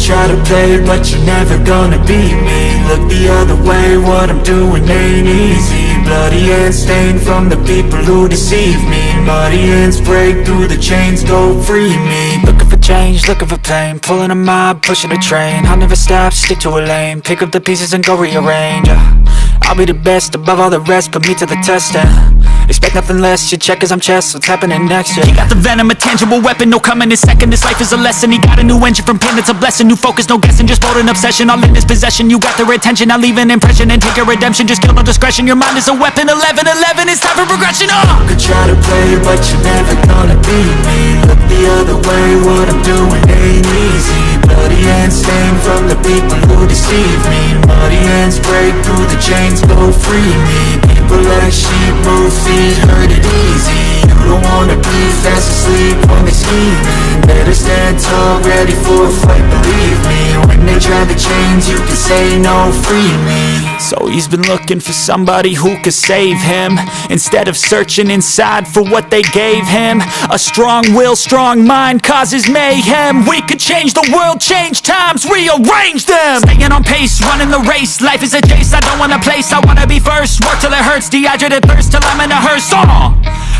try to play, but you're never gonna beat me. Look the other way, what I'm doing ain't easy. Bloody hands stained from the people who deceive me. Muddy hands break through the chains, go free me. Looking for change, looking for pain, pulling a mob, pushing a train. I'll never stop, stick to a lane, pick up the pieces and go rearrange. I'll be the best above all the rest, put me to the test and expect nothing less, your check as I'm chess, what's happening next, yeah. He got the venom, a tangible weapon, no coming in second, this life is a lesson. He got a new engine from pain, it's a blessing, new focus, no guessing, just bold and obsession, all in his possession. You got their attention, I'll leave an impression and take your redemption, just kill no discretion, your mind is a weapon. 11-11, it's time for progression, You could try to play, but you're never gonna beat me. Look the other way, what I'm doing ain't easy. Bloody hands stained from the people who deceive me. Muddy hands break through the chains, go free me. People like sheep move feet, hurt it easy. You don't wanna be fast asleep when they scheming. Better stand tall, ready for a fight, believe me. When they try the chains, you can say no, free me. So he's been looking for somebody who could save him, instead of searching inside for what they gave him. A strong will, strong mind causes mayhem. We could change the world, change times, rearrange them. Staying on pace, running the race. Life is a chase, I don't want a place, I wanna be first. Work till it hurts, dehydrated thirst till I'm in a hearse.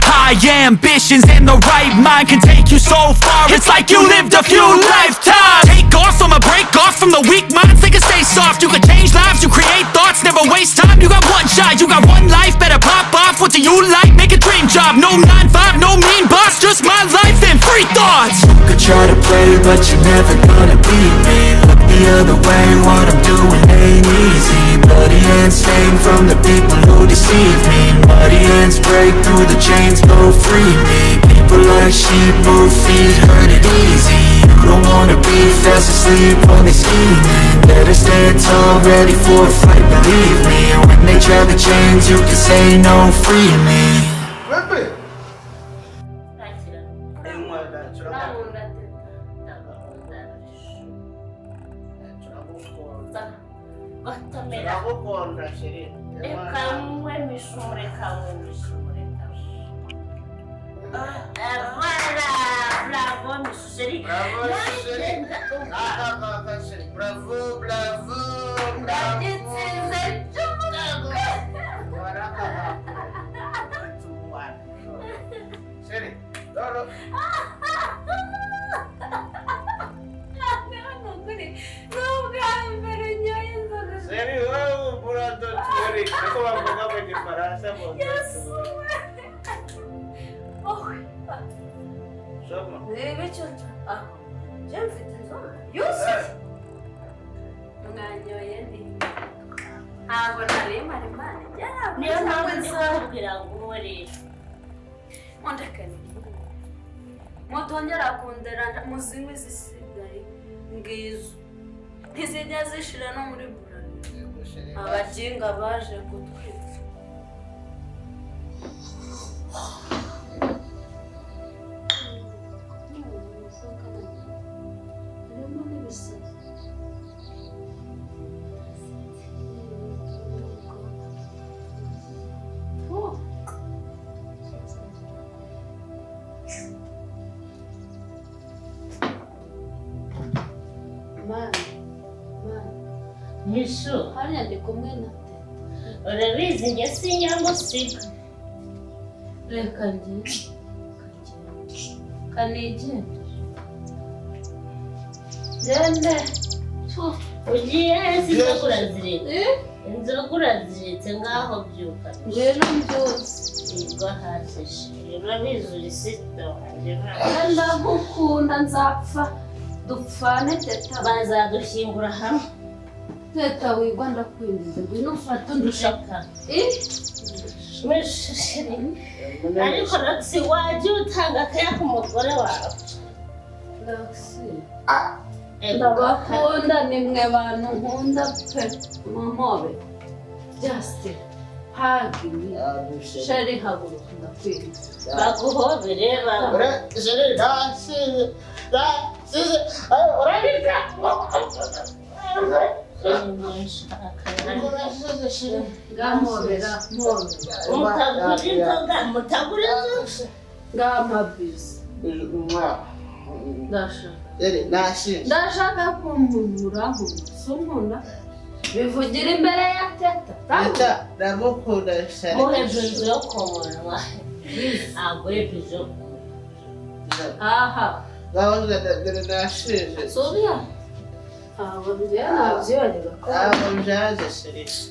High ambitions and the right mind can take you so far. It's like you lived a few lifetimes. Take off from a break off from the weak minds, they can stay soft. You can change lives, you create thoughts, never waste time. You got one shot, you got one life, better pop off. What do you like? Make a dream job. No 9-5, no mean boss, just my life and free thoughts. You could try to play, but you're never gonna beat me. Look the other way, what I'm doing ain't easy. Bloody hands stained from the people who deceive me. Muddy hands break through the chains, go free me. People like sheep move feet, hurt it easy. You don't wanna be fast asleep when they scheming. Better stand tall, ready for a fight, believe me. When they try the chains, you can say no, free me. Bravo, Michelle. Bravo, bravo. Mutongera kundera muzimwe zisigaye ngizo ntizijya zishira no muri burani abajinga baje kutwiza Misho, hariya ndi kumwe na urabizi njye sinyamusiga. Reka njye kanigende gende ugiye inzoga uraziritse inzoga uraziritse ngaho byuka ngwino mbyutse igwa hasi urabizi uri sisita wanjye ndagukunda nzapfa dupfane teta bazadushyingura hamwe. Teta wigwa ndakwinjiza ngwino ufata undushaka ariko Roxy wajya utanga akaya ku mugore wawe. Roxy ndabakunda nimwe bantu nkunda pe mamobe just hug me shari haguruka ndakwinjiza baguhobere Jere urabika Gamobera mutagura inzoga gamabisi ndashaka ndashaka kumpumura nkunda bivugira imbere ya teta ndamukunda cyane muhe bizu yo kumunwa agure bizu aha ngaho ndashije sobiya abo bya nabyo abo byaje serisi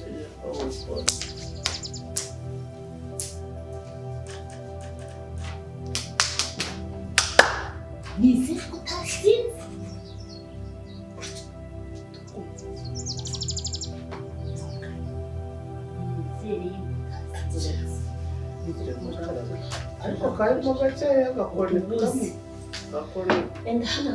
Nizere ko utasinze ariko karimo gakeya gakorerwamo enda hano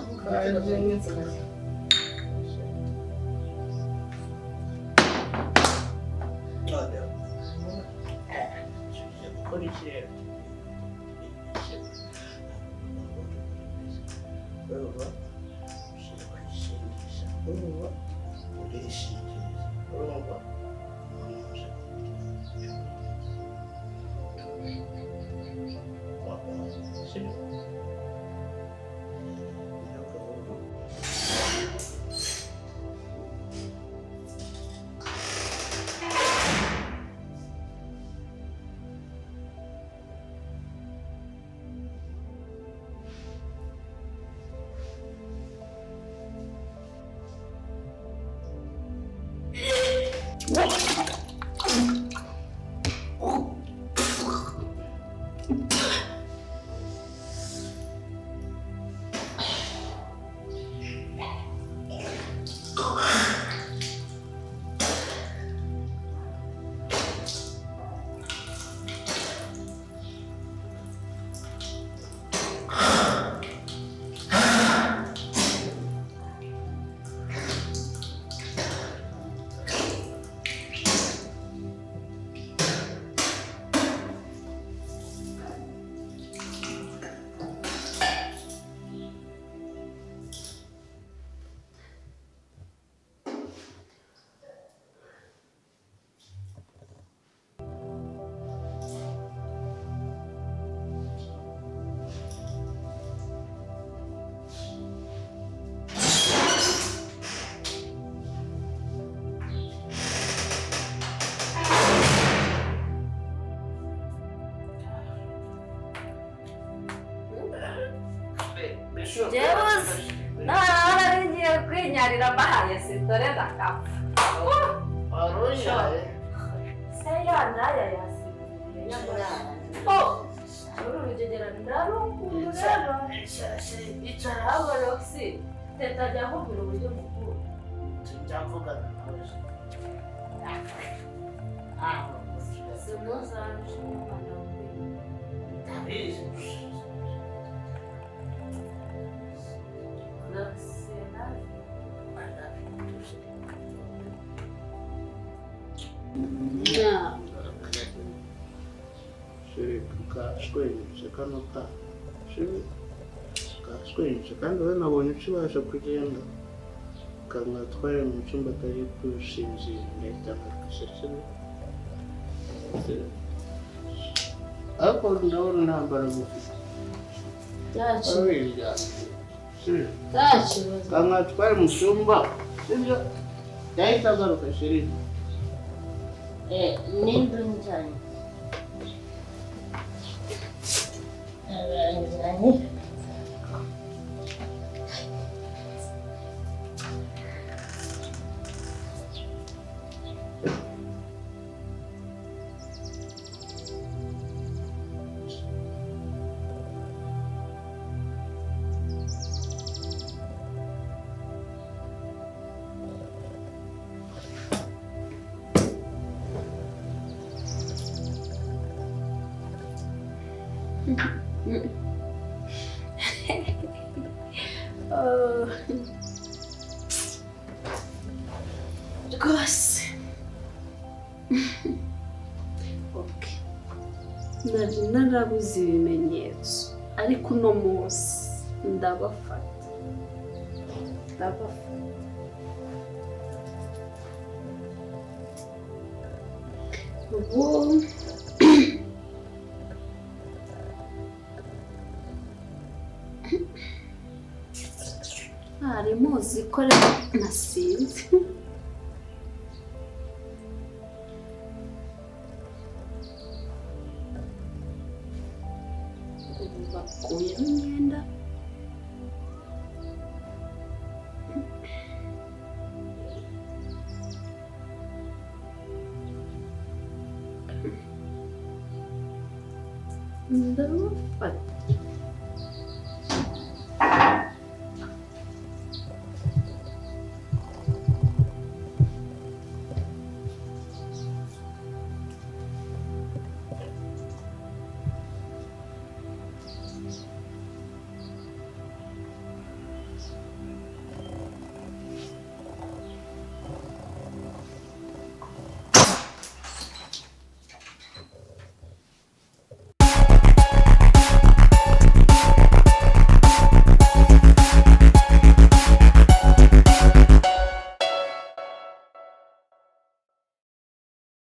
Jeus, na hora de kwinyarira bahaye sitore ndakapfa. Arusha. Seya ndaya yasibiye. Oh, uru rugegera ndarukunda rero. Icara hano Roxy. Teta jya nkubwira uburyo mukuru. Ndavuga nawe. Simuzanje umwana we. Ndabizi. kashwenyutse kano ka kashwenyutse kandi we nabonye ukibasha kugenda kanatware mu cyumba atari kusinzira ndahita ngakashyira ariko ndabona ntambara gufite kanatware mu cyumba sibyo yahita agaruka shirika Nimba njyanye. Njyanye. rwose nari narabuze ibimenyetso ariko uno munsi ndabafata ubu Hari muzi ko rero nasinze. Bakuyemo imyenda.